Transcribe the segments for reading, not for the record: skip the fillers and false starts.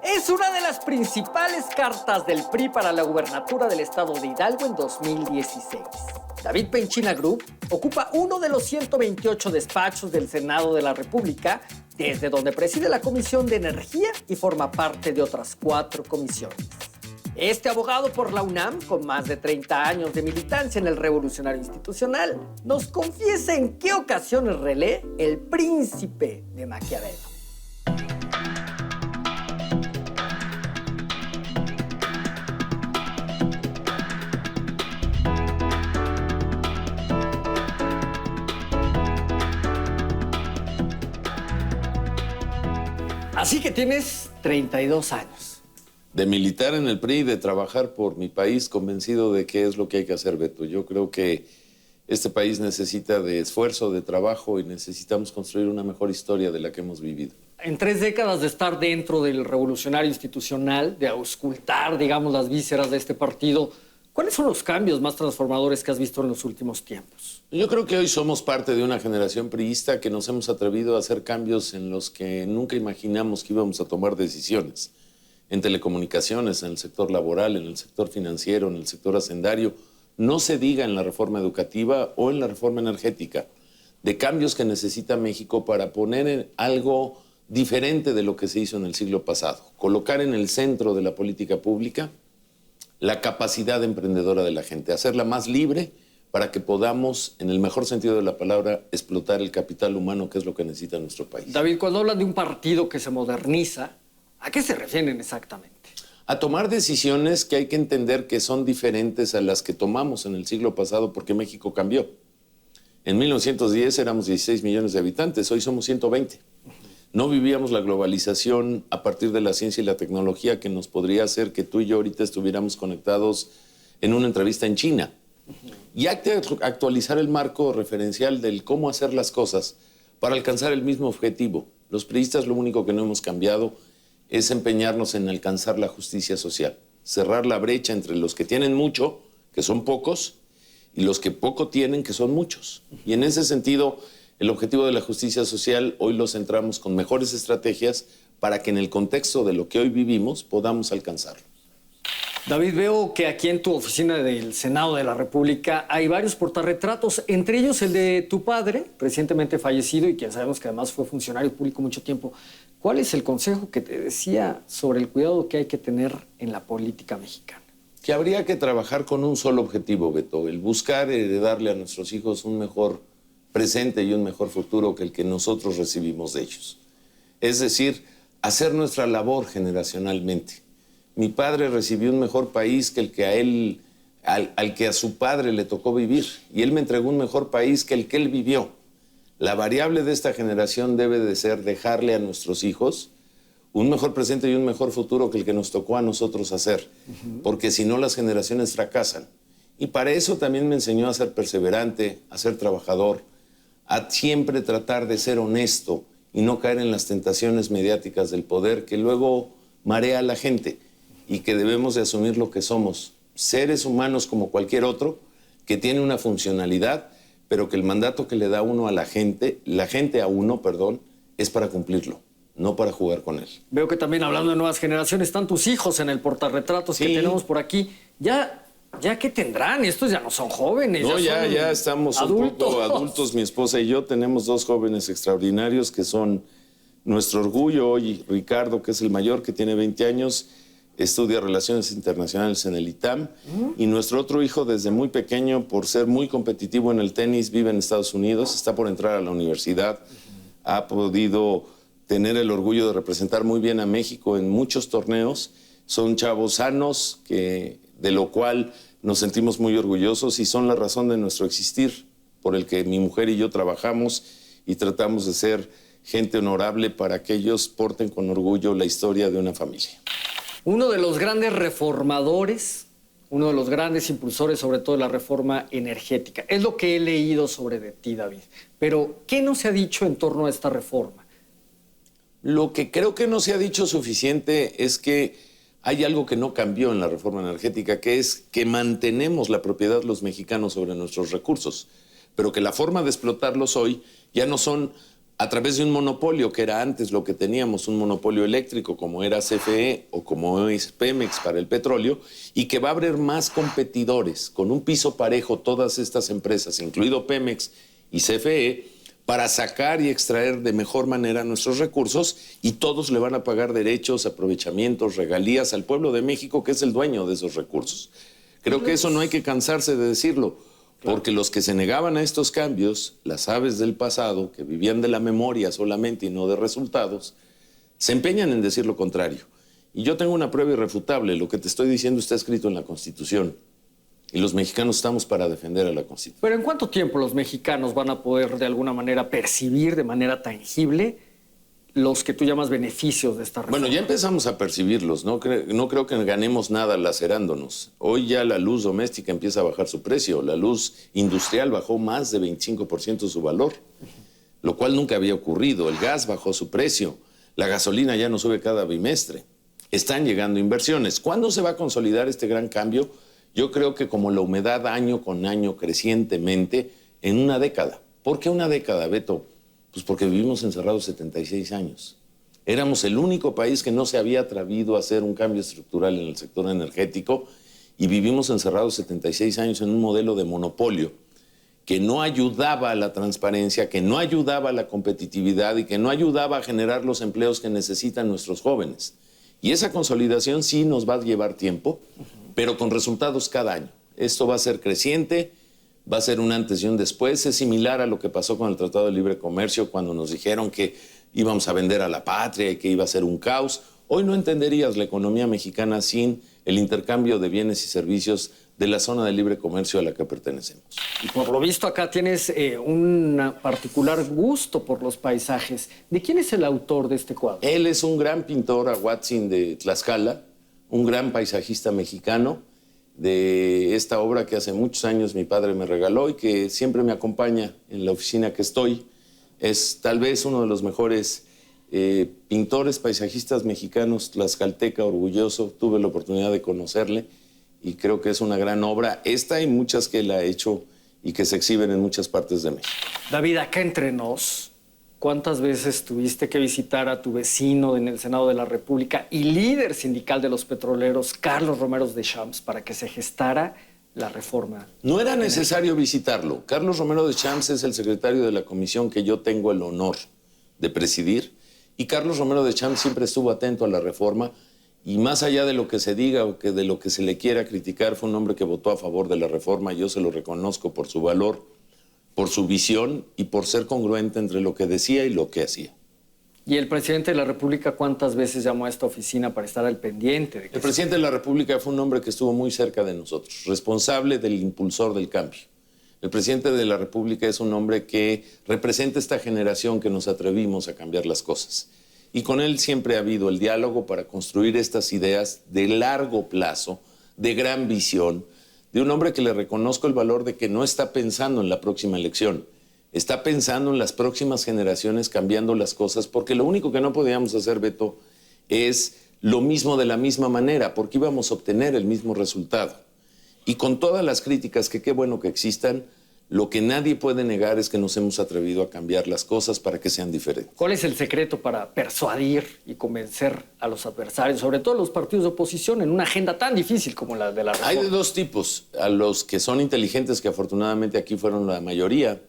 Es una de las principales cartas del PRI para la gubernatura del estado de Hidalgo en 2016. David Penchina Group ocupa uno de los 128 despachos del Senado de la República, desde donde preside la Comisión de Energía y forma parte de otras 4 comisiones. Este abogado por la UNAM, con más de 30 años de militancia en el Revolucionario Institucional, nos confiesa en qué ocasiones relee El Príncipe de Maquiavelo. Así que tienes 32 años. De militar en el PRI, de trabajar por mi país, convencido de que es lo que hay que hacer, Beto. Yo creo que este país necesita de esfuerzo, de trabajo, y necesitamos construir una mejor historia de la que hemos vivido. En 3 décadas de estar dentro del Revolucionario Institucional, de auscultar, digamos, las vísceras de este partido, ¿cuáles son los cambios más transformadores que has visto en los últimos tiempos? Yo creo que hoy somos parte de una generación priista que nos hemos atrevido a hacer cambios en los que nunca imaginamos que íbamos a tomar decisiones. En telecomunicaciones, en el sector laboral, en el sector financiero, en el sector hacendario. No se diga en la reforma educativa o en la reforma energética, de cambios que necesita México para poner en algo diferente de lo que se hizo en el siglo pasado. Colocar en el centro de la política pública la capacidad emprendedora de la gente, hacerla más libre para que podamos, en el mejor sentido de la palabra, explotar el capital humano, que es lo que necesita nuestro país. David, cuando hablan de un partido que se moderniza, ¿a qué se refieren exactamente? A tomar decisiones que hay que entender que son diferentes a las que tomamos en el siglo pasado, porque México cambió. En 1910 éramos 16 millones de habitantes, hoy somos 120. No vivíamos la globalización a partir de la ciencia y la tecnología que nos podría hacer que tú y yo ahorita estuviéramos conectados en una entrevista en China. Y hay que actualizar el marco referencial del cómo hacer las cosas para alcanzar el mismo objetivo. Los priistas lo único que no hemos cambiado es empeñarnos en alcanzar la justicia social, cerrar la brecha entre los que tienen mucho, que son pocos, y los que poco tienen, que son muchos. Y en ese sentido, el objetivo de la justicia social hoy lo centramos con mejores estrategias para que en el contexto de lo que hoy vivimos podamos alcanzarlo. David, veo que aquí en tu oficina del Senado de la República hay varios portarretratos, entre ellos el de tu padre, recientemente fallecido y quien sabemos que además fue funcionario público mucho tiempo. ¿Cuál es el consejo que te decía sobre el cuidado que hay que tener en la política mexicana? Que habría que trabajar con un solo objetivo, Beto, el buscar heredarle a nuestros hijos un mejor presente y un mejor futuro que el que nosotros recibimos de ellos. Es decir, hacer nuestra labor generacionalmente. Mi padre recibió un mejor país que el que a él, al que a su padre le tocó vivir, y él me entregó un mejor país que el que él vivió. La variable de esta generación debe de ser dejarle a nuestros hijos un mejor presente y un mejor futuro que el que nos tocó a nosotros hacer, porque si no las generaciones fracasan. Y para eso también me enseñó a ser perseverante, a ser trabajador, a siempre tratar de ser honesto y no caer en las tentaciones mediáticas del poder que luego marea a la gente, y que debemos de asumir lo que somos, seres humanos como cualquier otro, que tiene una funcionalidad, pero que el mandato que le da uno a la gente a uno, es para cumplirlo, no para jugar con él. Veo que también, hablando de nuevas generaciones, están tus hijos en el portarretratos que tenemos por aquí. ¿Ya qué tendrán? Estos ya no son jóvenes. No, ya estamos un poco adultos. Mi esposa y yo tenemos 2 jóvenes extraordinarios que son nuestro orgullo. Hoy Ricardo, que es el mayor, que tiene 20 años, estudia Relaciones Internacionales en el ITAM. Y nuestro otro hijo, desde muy pequeño, por ser muy competitivo en el tenis, vive en Estados Unidos, está por entrar a la universidad. Ha podido tener el orgullo de representar muy bien a México en muchos torneos. Son chavos sanos, de lo cual nos sentimos muy orgullosos y son la razón de nuestro existir, por el que mi mujer y yo trabajamos y tratamos de ser gente honorable para que ellos porten con orgullo la historia de una familia. Uno de los grandes reformadores, uno de los grandes impulsores, sobre todo de la reforma energética. Es lo que he leído sobre de ti, David. Pero, ¿qué no se ha dicho en torno a esta reforma? Lo que creo que no se ha dicho suficiente es que hay algo que no cambió en la reforma energética, que es que mantenemos la propiedad los mexicanos sobre nuestros recursos, pero que la forma de explotarlos hoy ya no son a través de un monopolio, que era antes lo que teníamos, un monopolio eléctrico como era CFE o como es Pemex para el petróleo, y que va a haber más competidores con un piso parejo todas estas empresas, incluido Pemex y CFE, para sacar y extraer de mejor manera nuestros recursos, y todos le van a pagar derechos, aprovechamientos, regalías al pueblo de México, que es el dueño de esos recursos. Creo que eso no hay que cansarse de decirlo, porque los que se negaban a estos cambios, las aves del pasado, que vivían de la memoria solamente y no de resultados, se empeñan en decir lo contrario. Y yo tengo una prueba irrefutable, lo que te estoy diciendo está escrito en la Constitución. Y los mexicanos estamos para defender a la Constitución. Pero ¿en cuánto tiempo los mexicanos van a poder de alguna manera percibir de manera tangible los que tú llamas beneficios de esta reforma? Bueno, ya empezamos a percibirlos. No creo que ganemos nada lacerándonos. Hoy ya la luz doméstica empieza a bajar su precio. La luz industrial bajó más de 25% su valor, lo cual nunca había ocurrido. El gas bajó su precio. La gasolina ya no sube cada bimestre. Están llegando inversiones. ¿Cuándo se va a consolidar este gran cambio? Yo creo que como la humedad año con año crecientemente, en una década. ¿Por qué una década, Beto? Pues porque vivimos encerrados 76 años. Éramos el único país que no se había atrevido a hacer un cambio estructural en el sector energético, y vivimos encerrados 76 años en un modelo de monopolio que no ayudaba a la transparencia, que no ayudaba a la competitividad y que no ayudaba a generar los empleos que necesitan nuestros jóvenes. Y esa consolidación sí nos va a llevar tiempo, pero con resultados cada año. Esto va a ser creciente, va a ser un antes y un después. Es similar a lo que pasó con el Tratado de Libre Comercio, cuando nos dijeron que íbamos a vender a la patria y que iba a ser un caos. Hoy no entenderías la economía mexicana sin el intercambio de bienes y servicios de la zona de libre comercio a la que pertenecemos. Y por lo visto acá tienes un particular gusto por los paisajes. ¿De quién es el autor de este cuadro? Él es un gran pintor ahuatzin de Tlaxcala, un gran paisajista mexicano, de esta obra que hace muchos años mi padre me regaló y que siempre me acompaña en la oficina que estoy. Es tal vez uno de los mejores pintores, paisajistas mexicanos, tlaxcalteca, orgulloso. Tuve la oportunidad de conocerle y creo que es una gran obra. Esta y muchas que él ha hecho y que se exhiben en muchas partes de México. David, acá entre nos, ¿cuántas veces tuviste que visitar a tu vecino en el Senado de la República y líder sindical de los petroleros, Carlos Romero de Champs, para que se gestara la reforma? No era necesario visitarlo. Carlos Romero de Champs es el secretario de la comisión que yo tengo el honor de presidir, y Carlos Romero de Champs siempre estuvo atento a la reforma, y más allá de lo que se diga o que de lo que se le quiera criticar, fue un hombre que votó a favor de la reforma. Yo se lo reconozco por su valor, por su visión y por ser congruente entre lo que decía y lo que hacía. ¿Y el presidente de la República cuántas veces llamó a esta oficina para estar al pendiente de que El presidente de la República fue un hombre que estuvo muy cerca de nosotros, responsable del impulsor del cambio. El presidente de la República es un hombre que representa esta generación que nos atrevimos a cambiar las cosas. Y con él siempre ha habido el diálogo para construir estas ideas de largo plazo, de gran visión, de un hombre que le reconozco el valor de que no está pensando en la próxima elección, está pensando en las próximas generaciones, cambiando las cosas, porque lo único que no podíamos hacer, Beto, es lo mismo de la misma manera, porque íbamos a obtener el mismo resultado. Y con todas las críticas, que qué bueno que existan, lo que nadie puede negar es que nos hemos atrevido a cambiar las cosas para que sean diferentes. ¿Cuál es el secreto para persuadir y convencer a los adversarios, sobre todo los partidos de oposición, en una agenda tan difícil como la de la reforma? Hay de dos tipos: a los que son inteligentes, que afortunadamente aquí fueron la mayoría.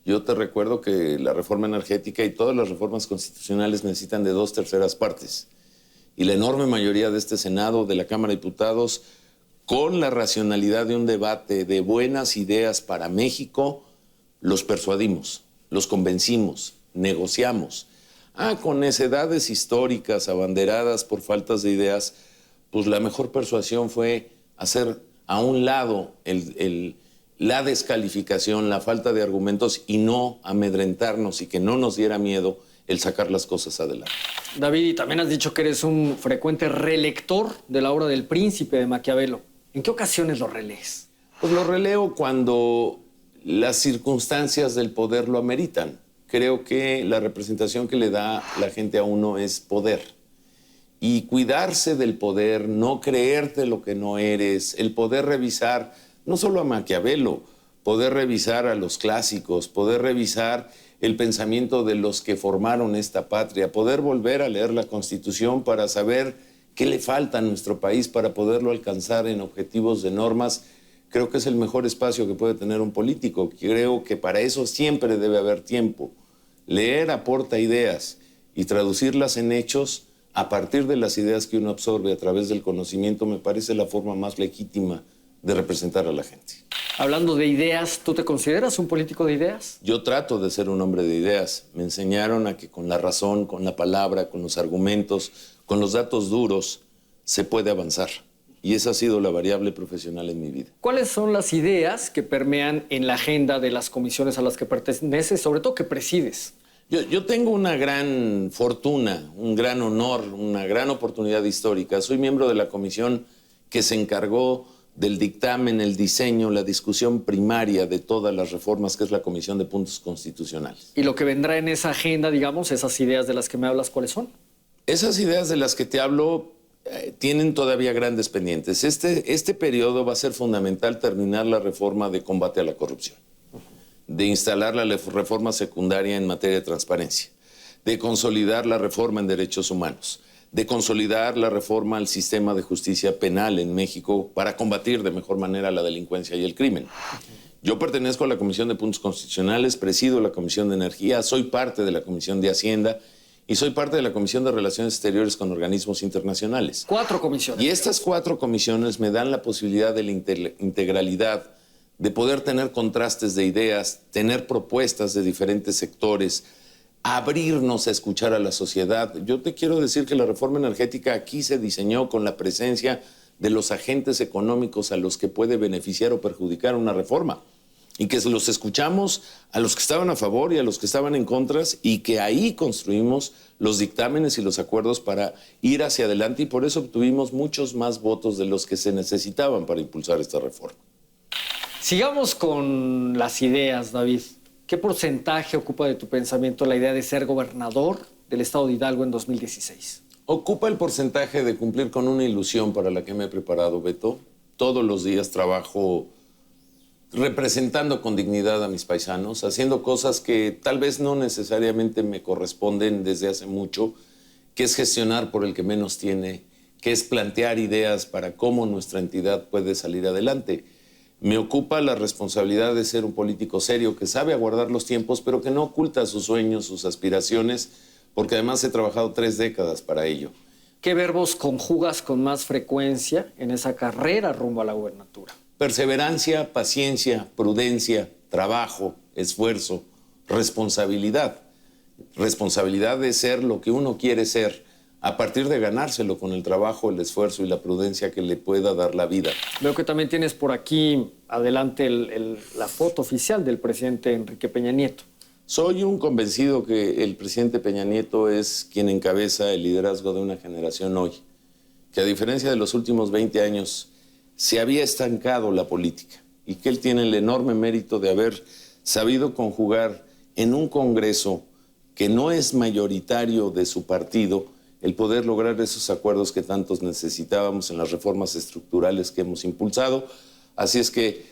Yo te recuerdo que la reforma energética y todas las reformas constitucionales necesitan de 2/3 partes. Y la enorme mayoría de este Senado, de la Cámara de Diputados, con la racionalidad de un debate de buenas ideas para México, los persuadimos, los convencimos, negociamos. Con necedades históricas, abanderadas por faltas de ideas, pues la mejor persuasión fue hacer a un lado la descalificación, la falta de argumentos, y no amedrentarnos y que no nos diera miedo el sacar las cosas adelante. David, y también has dicho que eres un frecuente relector de la obra del Príncipe de Maquiavelo. ¿En qué ocasiones lo relees? Pues lo releo cuando las circunstancias del poder lo ameritan. Creo que la representación que le da la gente a uno es poder. y cuidarse del poder, no creerte lo que no eres, el poder revisar, no solo a Maquiavelo, poder revisar a los clásicos, poder revisar el pensamiento de los que formaron esta patria, poder volver a leer la Constitución para saber qué le falta a nuestro país para poderlo alcanzar en objetivos de normas. Creo que es el mejor espacio que puede tener un político. Creo que para eso siempre debe haber tiempo. Leer aporta ideas y traducirlas en hechos a partir de las ideas que uno absorbe a través del conocimiento me parece la forma más legítima de representar a la gente. Hablando de ideas, ¿tú te consideras un político de ideas? Yo trato de ser un hombre de ideas. Me enseñaron a que con la razón, con la palabra, con los argumentos, con los datos duros, se puede avanzar. Y esa ha sido la variable profesional en mi vida. ¿Cuáles son las ideas que permean en la agenda de las comisiones a las que perteneces, sobre todo que presides? Yo tengo una gran fortuna, un gran honor, una gran oportunidad histórica. Soy miembro de la comisión que se encargó del dictamen, el diseño, la discusión primaria de todas las reformas, que es la Comisión de Puntos Constitucionales. Y lo que vendrá en esa agenda, digamos, esas ideas de las que me hablas, ¿cuáles son? Esas ideas de las que te hablo tienen todavía grandes pendientes. Este periodo va a ser fundamental terminar la reforma de combate a la corrupción, de instalar la reforma secundaria en materia de transparencia, de consolidar la reforma en derechos humanos, de consolidar la reforma al sistema de justicia penal en México para combatir de mejor manera la delincuencia y el crimen. Yo pertenezco a la Comisión de Puntos Constitucionales, presido la Comisión de Energía, soy parte de la Comisión de Hacienda y soy parte de la Comisión de Relaciones Exteriores con organismos internacionales. 4 comisiones. Y estas 4 comisiones me dan la posibilidad de la integralidad, de poder tener contrastes de ideas, tener propuestas de diferentes sectores, abrirnos a escuchar a la sociedad. Yo te quiero decir que la reforma energética aquí se diseñó con la presencia de los agentes económicos a los que puede beneficiar o perjudicar una reforma. Y que los escuchamos a los que estaban a favor y a los que estaban en contra y que ahí construimos los dictámenes y los acuerdos para ir hacia adelante y por eso obtuvimos muchos más votos de los que se necesitaban para impulsar esta reforma. Sigamos con las ideas, David. ¿Qué porcentaje ocupa de tu pensamiento la idea de ser gobernador del estado de Hidalgo en 2016? Ocupa el porcentaje de cumplir con una ilusión para la que me he preparado, Beto. Todos los días trabajo representando con dignidad a mis paisanos, haciendo cosas que tal vez no necesariamente me corresponden desde hace mucho, que es gestionar por el que menos tiene, que es plantear ideas para cómo nuestra entidad puede salir adelante. Me ocupa la responsabilidad de ser un político serio que sabe aguardar los tiempos, pero que no oculta sus sueños, sus aspiraciones, porque además he trabajado 3 décadas para ello. ¿Qué verbos conjugas con más frecuencia en esa carrera rumbo a la gubernatura? Perseverancia, paciencia, prudencia, trabajo, esfuerzo, responsabilidad. Responsabilidad de ser lo que uno quiere ser, a partir de ganárselo con el trabajo, el esfuerzo y la prudencia que le pueda dar la vida. Veo que también tienes por aquí adelante la foto oficial del presidente Enrique Peña Nieto. Soy un convencido que el presidente Peña Nieto es quien encabeza el liderazgo de una generación hoy, que a diferencia de los últimos 20 años se había estancado la política y que él tiene el enorme mérito de haber sabido conjugar en un Congreso que no es mayoritario de su partido el poder lograr esos acuerdos que tantos necesitábamos en las reformas estructurales que hemos impulsado. Así es que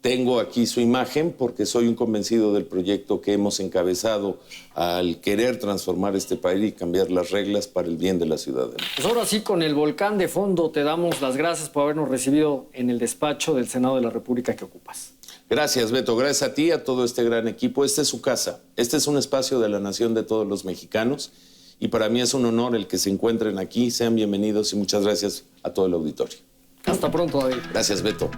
tengo aquí su imagen porque soy un convencido del proyecto que hemos encabezado al querer transformar este país y cambiar las reglas para el bien de la ciudadanía. Pues ahora sí, con el volcán de fondo, te damos las gracias por habernos recibido en el despacho del Senado de la República que ocupas. Gracias, Beto. Gracias a ti y a todo este gran equipo. Esta es su casa. Este es un espacio de la nación de todos los mexicanos. Y para mí es un honor el que se encuentren aquí. Sean bienvenidos y muchas gracias a todo el auditorio. Hasta pronto, David. Gracias, Beto.